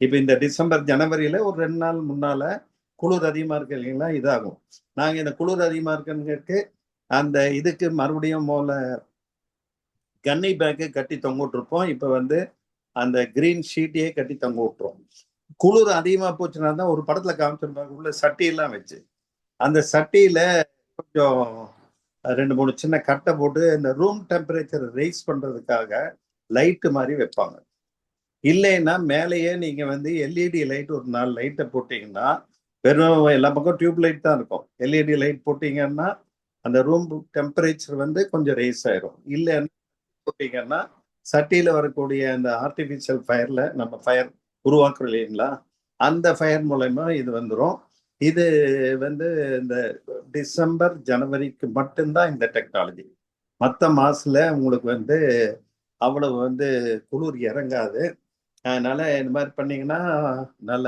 இப்ப இந்த டிசம்பர் ஜனவரியில ஒரு 2 நாள் முன்னால குளிர் அதிகமா இருக்கு இல்லைங்களா, இதாகும். நாங்க இந்த குளிர் அதிகமா இருக்குன்னு அந்த இதுக்கு மறுபடியும் போல கன்னி பேக்கு கட்டி தொங்க விட்டுருப்போம். இப்ப வந்து அந்த கிரீன் ஷீட்டையே கட்டி தொங்க விட்டுரும். குளிர் அதிகமா போச்சுன்னா தான் ஒரு படத்துல காமிச்சிருப்பாங்க, உள்ள சட்டியெல்லாம் வச்சு அந்த சட்டியில கொஞ்சம் 2-3 சின்ன கட்டை போட்டு இந்த ரூம் டெம்பரேச்சர் ரைஸ் பண்றதுக்காக லைட்டு மாதிரி வைப்பாங்க. இல்லைன்னா மேலேயே நீங்க வந்து எல்இடி லைட் ஒரு 4 லைட்டை போட்டீங்கன்னா, வெறும் எல்லா பக்கம் டியூப் லைட் தான் இருக்கும். எல்இடி லைட் போட்டீங்கன்னா அந்த ரூம் டெம்பரேச்சர் வந்து கொஞ்சம் ரைஸ் ஆயிரும். இல்லைன்னா போட்டீங்கன்னா சட்டியில வரக்கூடிய அந்த ஆர்டிபிஷியல் ஃபயர்ல நம்ம ஃபயர் உருவாக்குறோம் இல்லைங்களா, அந்த ஃபயர் மூலயமா இது வந்துடும். இது வந்து இந்த டிசம்பர் ஜனவரிக்கு மட்டும்தான் இந்த டெக்னாலஜி. மற்ற மாசத்துல உங்களுக்கு வந்து அவ்வளவு வந்து குளிர் இறங்காது. அதனால இந்த மாதிரி பண்ணீங்கன்னா நல்ல.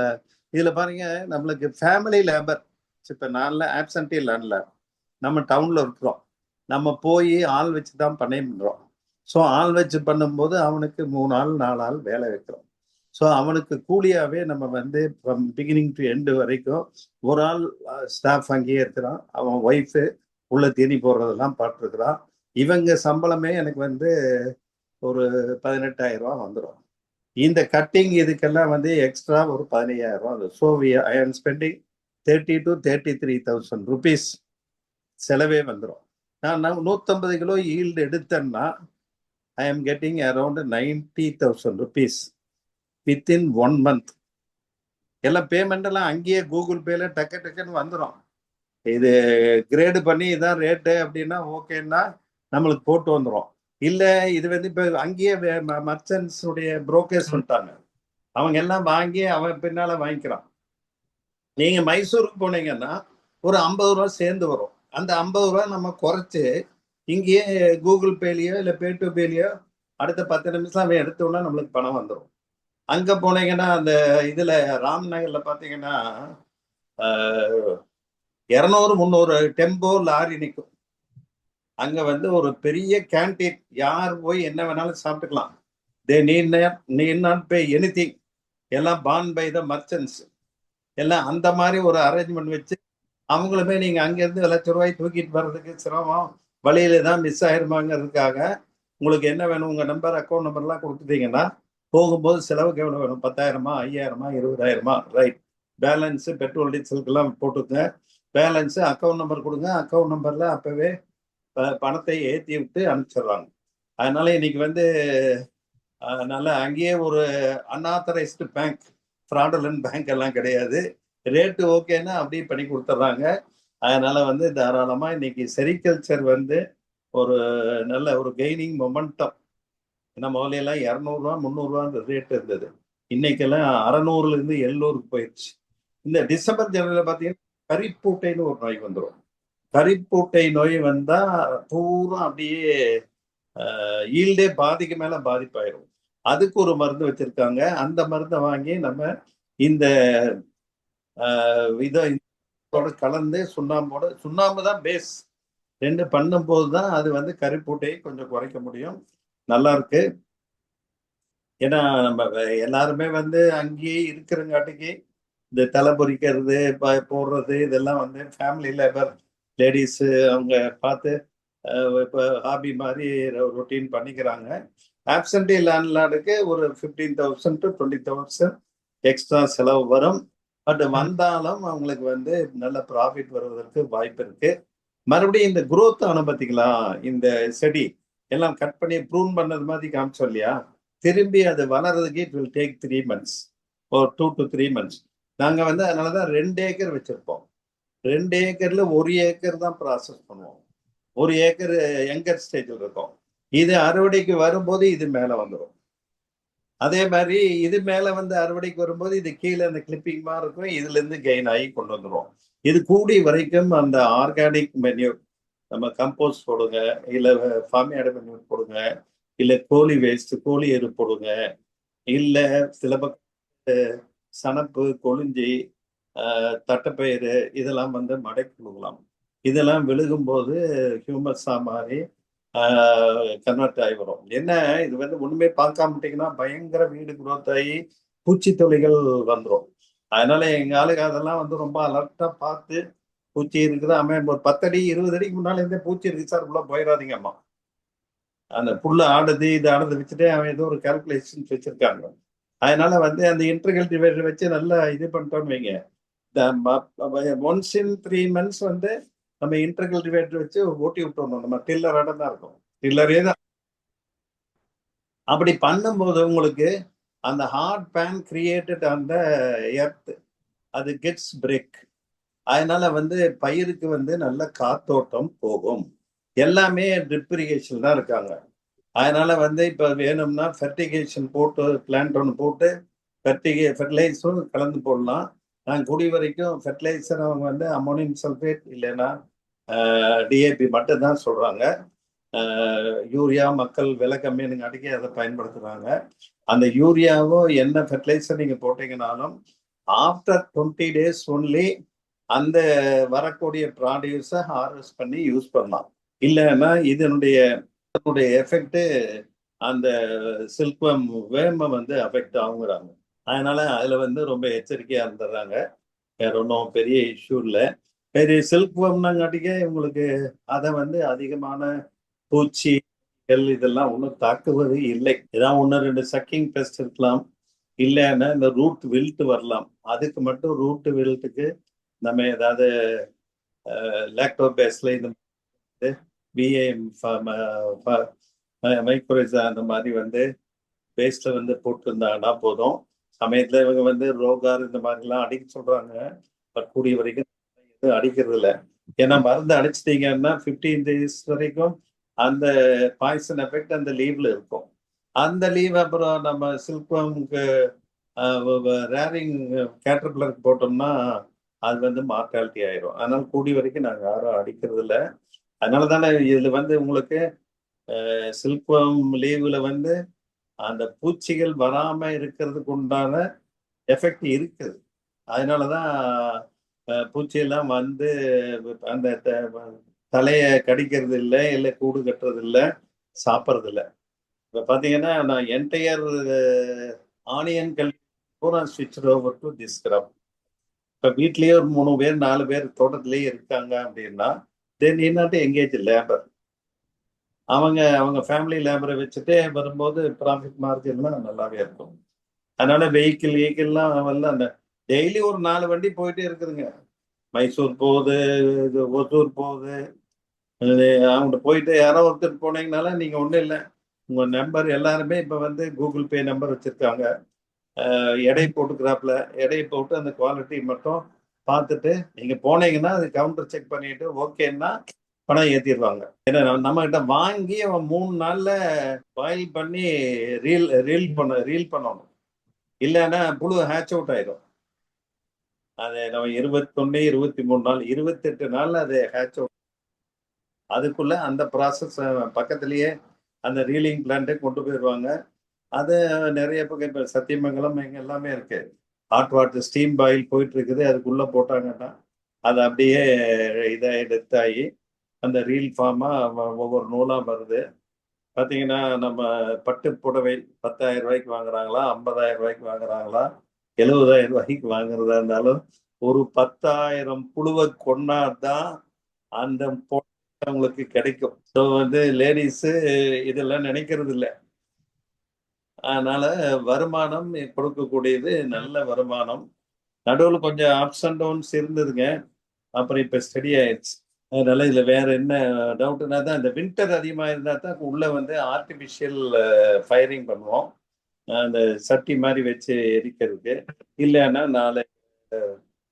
இதுல பாருங்க, நம்மளுக்கு ஃபேமிலி லேபர் இப்ப நான்ல ஆப்சன்டி லேண்ட்ல நம்ம டவுன்ல இருக்கிறோம், நம்ம போய் ஆள் வச்சு தான் பண்றோம். ஸோ ஆள் வச்சு பண்ணும்போது அவனுக்கு 3 ஆள் 4 ஆள் வேலை வைக்கிறோம். ஸோ அவனுக்கு கூலியாவே நம்ம வந்து ஃப்ரம் பிகினிங் டு எண்டு வரைக்கும் ஒரு ஆள் ஸ்டாஃப் அங்கேயே இருக்கிறான். அவன் ஒய்ஃபு உள்ள தேடி போடுறதெல்லாம் பார்த்துருக்குறான். இவங்க சம்பளமே எனக்கு வந்து ஒரு 18,000 ரூபா வந்துடும். இந்த கட்டிங் இதுக்கெல்லாம் வந்து எக்ஸ்ட்ரா ஒரு 15,000 ரூபா. ஸோ ஐ ஆம் ஸ்பெண்டிங் 30,000 to 33,000 rupees செலவே வந்துடும். நான் 150 கிலோ ஈல்டு எடுத்தேன்னா I am getting around 90,000 rupees within 1 month. எல்லாம் பேமெண்ட் எல்லாம் அங்கேயே கூகுள் பேல டக்குன்னு வந்துடும். இது கிரேடு பண்ணி இதான் ரேட்டு அப்படின்னா ஓகேன்னா நம்மளுக்கு போட்டு வந்துடும். இல்ல இது வந்து இப்ப அங்கேயே மர்ச்சன்ட்ஸ் உடைய புரோக்கர்ஸ் வந்துட்டாங்க, அவங்க எல்லாம் வாங்கி அவன் பின்னால வாங்கிக்கிறான். நீங்க மைசூருக்கு போனீங்கன்னா ஒரு 50 ரூபா சேர்ந்து வரும். அந்த 50 ரூபா நம்ம குறைச்சு இங்கேயே கூகுள் பேலயோ இல்ல பே டு பேலயோ அடுத்த 10 நிமிஷம் அவன் எடுத்தோம்னா நம்மளுக்கு பணம் வந்துடும். அங்க போனீங்கன்னா அந்த இதுல ராம்நகர்ல பாத்தீங்கன்னா 200 300 டெம்போ லாரி நிற்கும். அங்க வந்து ஒரு பெரிய கேன்டீன், யார் போய் என்ன வேணாலும் சாப்பிட்டுக்கலாம். They need not pay anything. எல்லாம் பான் பை த மர்ச்சன்ட்ஸ். எல்லாம் அந்த மாதிரி ஒரு அரேஞ்ச்மெண்ட் வச்சு அவங்களுமே நீங்க அங்கிருந்து ₹1,00,000 தூக்கிட்டு வர்றதுக்கு சிரமம், வழியில தான் மிஸ் ஆயிருமாங்கிறதுக்காக உங்களுக்கு என்ன வேணும், உங்க நம்பர் அக்கௌண்ட் நம்பர்லாம் கொடுத்துட்டீங்கன்னா போகும்போது செலவுக்கு எவ்வளவு வேணும், 10,000 5,000 20,000 ரைட், பேலன்ஸ் பெட்ரோல் டீசலுக்கெல்லாம் போட்டுங்க, பேலன்ஸ் அக்கௌண்ட் நம்பர் கொடுங்க, அக்கௌண்ட் நம்பர்ல அப்பவே பணத்தை ஏற்றி விட்டு அனுப்பிச்சிடுறாங்க. அதனால இன்னைக்கு வந்து அதனால அங்கேயே ஒரு அன்ஆத்தரைஸ்டு பேங்க், ஃப்ராடுலன்ட் பேங்க் எல்லாம் கிடையாது. ரேட்டு ஓகேன்னா அப்படியே பண்ணி கொடுத்துட்றாங்க. அதனால வந்து தாராளமா இன்னைக்கு செரிகல்ச்சர் வந்து ஒரு நல்ல ஒரு கெய்னிங் மொமெண்டம். நம்ம முதலையெல்லாம் 200 300 ரேட் இருந்தது, இன்னைக்கெல்லாம் 600 இருந்து 700 போயிடுச்சு. இந்த டிசம்பர் ஜனவரியில பார்த்தீங்கன்னா கரிப்பூட்டைன்னு ஒரு நோய் வந்துடும். கரிப்பூட்டை நோய் வந்தா பூரா அப்படியே ஈல்டே பாதிக்கு மேல பாதிப்பாயிரும். அதுக்கு ஒரு மருந்து வச்சிருக்காங்க. அந்த மருந்தை வாங்கி நம்ம இந்த இதோட கலந்து சுண்ணாம்பு தான் பேஸ், 2 பண்ணும்போது தான் அது வந்து கரிப்பூட்டையை கொஞ்சம் குறைக்க முடியும். நல்லா இருக்கு. ஏன்னா நம்ம எல்லாருமே வந்து அங்கேயே இருக்கிறங்காட்டிக்கு இந்த தலை பொறிக்கிறது போடுறது இதெல்லாம் வந்து ஃபேமிலி லேபர் லேடிஸ் அவங்க பார்த்து இப்போ ஹாபி மாதிரி ரொட்டீன் பண்ணிக்கிறாங்க. ஆப்சன்டி லேண்ட்லார்டுக்கு ஒரு 15,000 to 20,000 எக்ஸ்ட்ரா செலவு வரும். பட் வந்தாலும் அவங்களுக்கு வந்து நல்ல ப்ராஃபிட் வருவதற்கு வாய்ப்பு இருக்கு. மறுபடியும் இந்த குரோத் ஆன பார்த்தீங்களா, இந்த செடி எல்லாம் கட் பண்ணி ப்ரூன் பண்ணது மாதிரி காமிச்சோம் இல்லையா, திரும்பி அது வளர்றதுக்கு இட் வில் டேக் 3 months ஒரு 2 to 3 months. நாங்க வந்து அதனாலதான் 2 ஏக்கர் வச்சிருப்போம். 2 ஏக்கர்ல 1 ஏக்கர் தான் ப்ராசஸ் பண்ணுவோம். 1 ஏக்கர் யங்கர் ஸ்டேஜில் இருக்கும். இது அறுவடைக்கு வரும்போது இது மேல வந்துடும். அதே மாதிரி இது மேல வந்து அறுவடைக்கு வரும்போது இது கீழே அந்த கிளிப்பிங் மாதிரி இருக்கும், இதுல இருந்து கெயின் ஆகி கொண்டு வந்துடும். இது கூடி வரைக்கும் அந்த ஆர்கானிக் மென்யூர், நம்ம கம்போஸ்ட் போடுங்க, இல்ல ஃபார்மியார்டு மென்யூர் போடுங்க, இல்ல கோழி வேஸ்ட் கோழி எரு போடுங்க, இல்ல சில பக்கம் சணப்பு கொழிஞ்சி தட்டைப்பயிறு இதெல்லாம் வந்து மடக்கி கொடுக்கலாம். இதெல்லாம் விழுகும்போது ஹியூமஸா மாதிரி கன்வெர்ட் ஆகி வரும். என்ன இது வந்து ஒண்ணுமே பார்க்காமட்டிங்கன்னா பயங்கர வீடு குரோத் ஆகி பூச்சி தொல்லைகள் வந்துடும். அதனால எங்க ஆளுங்க அதெல்லாம் வந்து ரொம்ப அலர்ட்டா பார்த்து, பூச்சி இருக்குது அவன் ஒரு 10 அடி 20 அடிக்கு முன்னால இருந்தே பூச்சி இருக்கு சார் உள்ள போயிடாதீங்க அம்மா, அந்த புல்ல ஆடுது இது ஆடுது வச்சுட்டு அவன் ஏதோ ஒரு கால்குலேஷன் வச்சிருக்காங்க. அதனால வந்து அந்த இன்டர்கல் டிவைடர் வச்சு நல்லா இது பண்ணிட்டோம்னு வைங்க, ஒன்ஸ் இன் 3 months வந்து நம்ம இன்டர்கல் டிவைடர் வச்சு ஓட்டி விட்டோம். நம்ம டில்லரோட தான் இருக்கும், டில்லரே தான். அப்படி பண்ணும்போது உங்களுக்கு அந்த ஹார்ட் பேன் கிரியேட்டட் அந்த எர்த் அது கெட்ஸ் பிரேக். அதனால வந்து பயிருக்கு வந்து நல்ல காத்தோட்டம் போகும். எல்லாமே ட்ரிப் இரிகேஷன் தான் இருக்காங்க. அதனால வந்து இப்ப வேணும்னா ஃபெர்டிகேஷன் போட்டு பிளான்ட் ஒன்று போட்டு ஃபெர்டிலைசரும் கலந்து போடலாம். நான் கூடிய வரைக்கும் ஃபெர்டிலைசர் அவங்க வந்து அமோனியம் சல்ஃபேட் இல்லைன்னா டிஏபி மட்டும் தான் சொல்றாங்க. யூரியா மக்கள் விலை கம்மியானுங்காட்டிக்கு அதை பயன்படுத்துறாங்க. அந்த யூரியாவோ என்ன ஃபெர்டிலைசர் நீங்க போட்டீங்கன்னாலும் ஆஃப்டர் 20 days ஒன்லி அந்த வரக்கூடிய ப்ராடியூஸை ஹார்வெஸ்ட் பண்ணி யூஸ் பண்ணலாம். இல்லைன்னா இதனுடைய எஃபெக்ட் அந்த சில்க்வம் வேம வந்து அஃபெக்ட் ஆகுங்கிறாங்க. அதனால அதுல வந்து ரொம்ப எச்சரிக்கையா இருந்துடுறாங்க. வேற ஒன்றும் பெரிய இஷ்யூ இல்லை. பெரிய சில்க்வம்னாங்காட்டிக்கே உங்களுக்கு அதை வந்து அதிகமான பூச்சிகள் இதெல்லாம் ஒன்றும் தாக்குவது இல்லை. ஏதாவது 1-2 சக்கிங் பெஸ்ட் இருக்கலாம், இல்லைன்னா இந்த ரூட் வில்ட் வரலாம். அதுக்கு மட்டும் ரூட் வில்ட்டுக்கு நம்ம ஏதாவது லாக்டோபேஸ்ல இந்த பிஏஎம் மைக்ரோசா அந்த மாதிரி வந்து பேஸ்ட்ல வந்து போட்டிருந்தாங்கன்னா போதும். சமயத்துல இவங்க வந்து ரோகார் இந்த மாதிரிலாம் அடிக்க சொல்றாங்க, பட் கூடிய வரைக்கும் எதுவும் அடிக்கிறது இல்லை. ஏன்னா மருந்து அடிச்சிட்டீங்கன்னா 15 days வரைக்கும் அந்த பாய்சன் எஃபெக்ட் அந்த லீவ்ல இருக்கும். அந்த லீவ் அப்புறம் நம்ம சில்க்வம்க்கு ரேரிங் கேட்டர்பில்லருக்கு போட்டோம்னா அது வந்து மார்டாலிட்டி ஆயிரும். அதனால கூடிய வரைக்கும் நாங்கள் யாரும் அடிக்கிறது இல்லை. அதனால தானே இதுல வந்து உங்களுக்கு சில்க்வம் லீவ்ல வந்து அந்த பூச்சிகள் வராம இருக்கிறதுக்கு உண்டான எஃபெக்ட் இருக்குது. அதனாலதான் பூச்சியெல்லாம் வந்து அந்த தலையை கடிக்கிறது இல்லை, இல்லை கூடு கட்டுறது இல்லை, சாப்பிட்றது இல்லை. இப்போ பார்த்தீங்கன்னா நான் என்டையர் ஆனியன் கல்வி பூரா ஸ்விட்ச் ஓவர் டு திஸ் கிராப். இப்போ வீட்லேயே ஒரு 3 பேர் 4 பேர் தோட்டத்திலேயே இருக்காங்க அப்படின்னா தென் இன்னாட்டு எங்கேஜ் லேபர். அவங்க அவங்க ஃபேமிலி லேபரை வச்சுட்டே வரும்போது ப்ராஃபிட் மார்ஜின்லாம் நல்லாவே இருக்கும். அதனால வெஹிக்கிள்லாம் வந்து அந்த டெய்லி ஒரு 4 வண்டி போயிட்டே இருக்குதுங்க. மைசூர் போகுது, இது ஒசூர் போகுது. அவங்கள்ட்ட போயிட்டு யாரோ ஒருத்தர் போனீங்கனால நீங்க ஒன்றும் இல்லை, உங்க நம்பர் எல்லாருமே இப்போ வந்து கூகுள் பே நம்பர் வச்சிருக்காங்க. எடை போட்டுக்கிறாப்புல, எடையை போட்டு அந்த குவாலிட்டி மட்டும் பார்த்துட்டு நீங்க போனீங்கன்னா அது கவுண்டர் செக் பண்ணிட்டு ஓகேன்னா பணம் ஏற்றிடுவாங்க. ஏன்னா நம்ம கிட்ட வாங்கி அவன் 3 நாள்ல பாயில் பண்ணி ரீல் பண்ணணும். இல்லைன்னா புழு ஹேட்ச் அவுட் ஆயிடும். அது நம்ம 21 23 நாள் 28 நாள்ல அது ஹேட்ச் அவுட். அதுக்குள்ள அந்த ப்ராசஸ் பக்கத்திலேயே அந்த ரீலிங் பிளான்ட்டை கொண்டு போயிடுவாங்க. அது நிறைய பக்கம் இப்போ சத்தியமங்கலம் இங்கே எல்லாமே இருக்கு. ஹாட் வாட்டர் ஸ்டீம் பாயில் போயிட்டு இருக்குது. அதுக்குள்ள போட்டாங்கன்னா அது அப்படியே இதாக எடுத்தாகி அந்த ரீல் ஃபார்மாக ஒவ்வொரு நூலாக வருது. பார்த்தீங்கன்னா நம்ம பட்டு புடவை 10,000 ரூபாய்க்கு வாங்குறாங்களா, 50,000 ரூபாய்க்கு வாங்குறாங்களா, 70,000 ரூபாய்க்கு வாங்குறதா இருந்தாலும் ஒரு 10,000 புழுவை கொண்டாதான் அந்த அவங்களுக்கு கிடைக்கும். ஸோ வந்து லேடிஸு இதெல்லாம் நினைக்கிறது இல்லை. அதனால வருமானம் கொடுக்கக்கூடியது நல்ல வருமானம். நடுவில் கொஞ்சம் அப்ஸ் அண்ட் டவுன்ஸ் இருந்ததுங்க. அப்புறம் இப்போ ஸ்டடி ஆயிடுச்சு. அதனால இதுல வேற என்ன டவுட்னா தான் இந்த வின்டர் அதிகமாக இருந்தால் தான் உள்ள வந்து ஆர்டிஃபிஷியல் ஃபயரிங் பண்ணுவோம். அந்த சட்டி மாதிரி வச்சு எரிக்கிறதுக்கு. இல்லைன்னா 4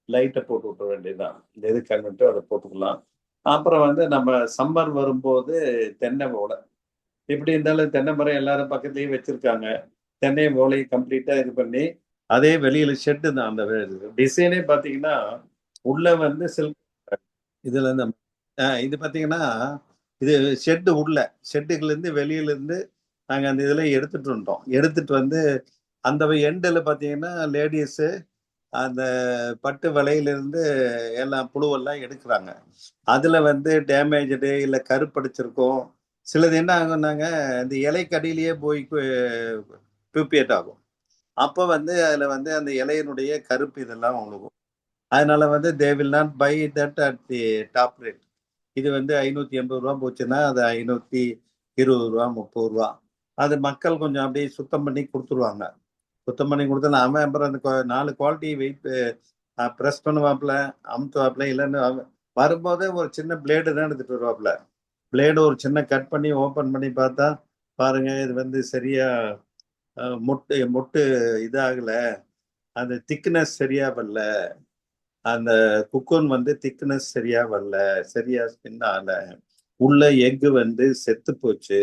லைட்டை போட்டு விட்டுற வேண்டியதுதான். இந்த இது கண்ணுட்டு அதை போட்டுக்கலாம். அப்புறம் வந்து நம்ம சம்மர் வரும்போது தென்னை ஓலை, எப்படி இருந்தாலும் தென்னை மரம் எல்லாரும் பக்கத்துலேயே வச்சிருக்காங்க. தென்னை ஓலையை கம்ப்ளீட்டா இது பண்ணி அதே வெளியில ஷெட்டு தான். அந்த டிசைனே பார்த்தீங்கன்னா உள்ள வந்து இதுல இருந்து இது பார்த்தீங்கன்னா இது ஷெட்டு உள்ள ஷெட்டுக்குலேருந்து வெளியிலேருந்து நாங்கள் அந்த இதில் எடுத்துட்டு வந்துட்டோம். எடுத்துட்டு வந்து அந்த எண்டில் பார்த்தீங்கன்னா லேடிஸு அந்த பட்டு வலையிலிருந்து எல்லாம் புழுவெல்லாம் எடுக்கிறாங்க. அதில் வந்து டேமேஜடு இல்லை கருப்படிச்சிருக்கோம். சிலது என்ன ஆகும்னாங்க இந்த இலைக்கடியிலேயே போய் பியூப்பியேட் ஆகும். அப்போ வந்து அதில் வந்து அந்த இலையினுடைய கருப்பு இதெல்லாம் உழுகும். அதனால வந்து they will not buy that at the top rate. இது வந்து 580 ரூபா போச்சுன்னா அது 520 ரூபா 30 ரூபா. அது மக்கள் கொஞ்சம் அப்படியே சுத்தம் பண்ணி கொடுத்துருவாங்க. சுத்தம் பண்ணி கொடுத்தா அவன் அப்புறம் அந்த 4 குவாலிட்டி வெயிட் ப்ரெஸ் பண்ணுவாப்புல, அமுத்துவாப்புல. இல்லைன்னு வரும்போதே ஒரு சின்ன பிளேடு தான் எடுத்துட்டு வருவாப்புல. பிளேடு ஒரு சின்ன கட் பண்ணி ஓப்பன் பண்ணி பார்த்தா பாருங்க இது வந்து சரியா மொட்டு இதாகல, அந்த திக்னஸ் சரியா வரல, அந்த குக்கோன் வந்து திக்னஸ் சரியா வரல, சரியா ஸ்பின் ஆகல, உள்ள எக்கு வந்து செத்து போச்சு,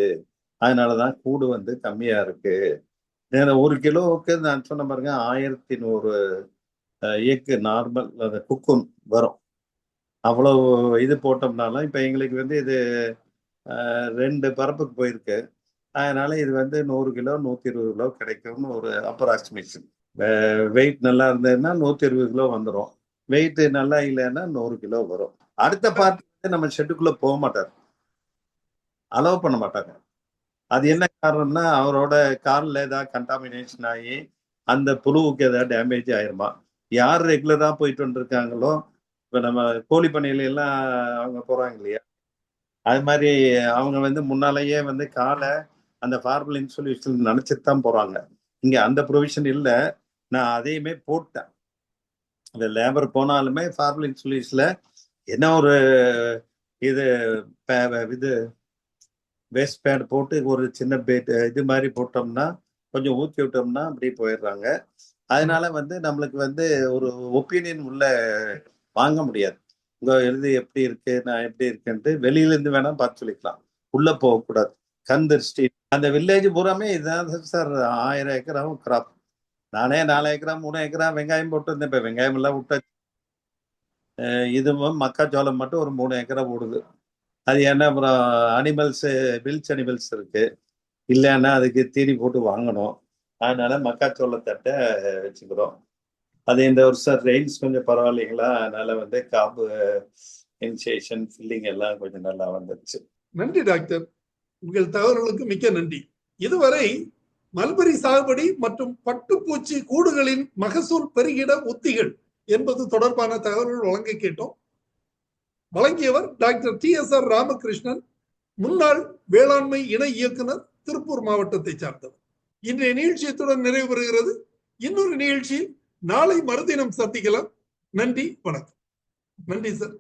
அதனாலதான் கூடு வந்து கம்மியா இருக்கு. 1 கிலோவுக்கு நான் சொன்ன பாருங்க 1100 எக்கு நார்மல் அந்த குக்கோன் வரும். அவ்வளவு இது போட்டோம்னாலும் இப்ப எங்களுக்கு வந்து இது 2 பரப்புக்கு போயிருக்கு. அதனால இது வந்து 100 கிலோ 120 கிலோ கிடைக்கும்னு ஒரு அப்ராக்சிமேஷன். வெயிட் நல்லா இருந்ததுன்னா 120 கிலோ வந்துடும். வெயிட் நல்லா இல்லைன்னா 100 கிலோ வரும். அடுத்த பார்ட் நம்ம ஷெட்டுக்குள்ள போக மாட்டார், அலோவ் பண்ண மாட்டாங்க. அது என்ன காரணம்னா அவரோட கார்ல ஏதாவது கண்டாமினேஷன் ஆகி அந்த புழுவுக்கு ஏதாவது டேமேஜ் ஆயிருமா. யார் ரெகுலரா போயிட்டு வந்துருக்காங்களோ, இப்ப நம்ம கோழி பண்ணையில எல்லாம் அவங்க போறாங்க இல்லையா, அது மாதிரி அவங்க வந்து முன்னாலேயே வந்து காலை அந்த ஃபார்மலின் சொல்யூஷன் நினைச்சிட்டு தான் போறாங்க. இங்க அந்த ப்ரொவிஷன் இல்லை. நான் அதையுமே போட்டேன். இந்த லேபர் போனாலுமே ஃபார்மலின் சொல்யூஷன்ல என்ன ஒரு இது இது வேஸ்ட் பேட் போட்டு ஒரு சின்ன இது மாதிரி போட்டோம்னா கொஞ்சம் ஊற்றி விட்டோம்னா அப்படி போயிடுறாங்க. அதனால வந்து நம்மளுக்கு வந்து ஒரு ஒப்பீனியன் உள்ள வாங்க முடியாது. உங்க எழுதி எப்படி இருக்கு நான் எப்படி இருக்கேன்ட்டு வெளியில இருந்து வேணா பார்த்து சொல்லிக்கலாம், உள்ள போகக்கூடாது. கந்திருஷ்டி அந்த வில்லேஜ் பூராமே இதுதான் சார். 1000 ஏக்கராவும் கிராப். நானே 4 ஏக்கரா 3 ஏக்கரா வெங்காயம் போட்டு இருந்தேன். இப்ப வெங்காயம் எல்லாம் விட்டாச்சு. இதுவும் மக்காச்சோளம் மட்டும் ஒரு 3 ஏக்கரா போடுது. அது என்ன அப்புறம் அனிமல்ஸ் வில்ச் அனிமல்ஸ் இருக்கு, இல்லைன்னா அதுக்கு தீனி போட்டு வாங்கணும். அதனால மக்காச்சோளத்தட்டை வச்சுக்கிறோம். அது இந்த வருஷம் ரெயின்ஸ் கொஞ்சம் பரவாயில்லைங்களா, அதனால வந்து காம்பு இனிஷியேஷன் ஃபில்லிங் எல்லாம் கொஞ்சம் நல்லா வந்துருச்சு. நன்றி டாக்டர், உங்கள் தகவல்களுக்கு மிக்க நன்றி. இதுவரை மல்பரி சாகுபடி மற்றும் பட்டுப்பூச்சி கூடுகளின் மகசூல் பெருகிட உத்திகள் என்பது தொடர்பான தகவல்கள் வழங்க கேட்டோம். வழங்கியவர் டாக்டர் TSR ராமகிருஷ்ணன், முன்னாள் வேளாண்மை இணை இயக்குனர், திருப்பூர் மாவட்டத்தை சார்ந்தவர். இன்றைய நிகழ்ச்சியத்துடன் நிறைவு பெறுகிறது. இன்னொரு நிகழ்ச்சியில் நாளை மறுதினம் சந்திக்கலாம். நன்றி, வணக்கம். நன்றி சார்.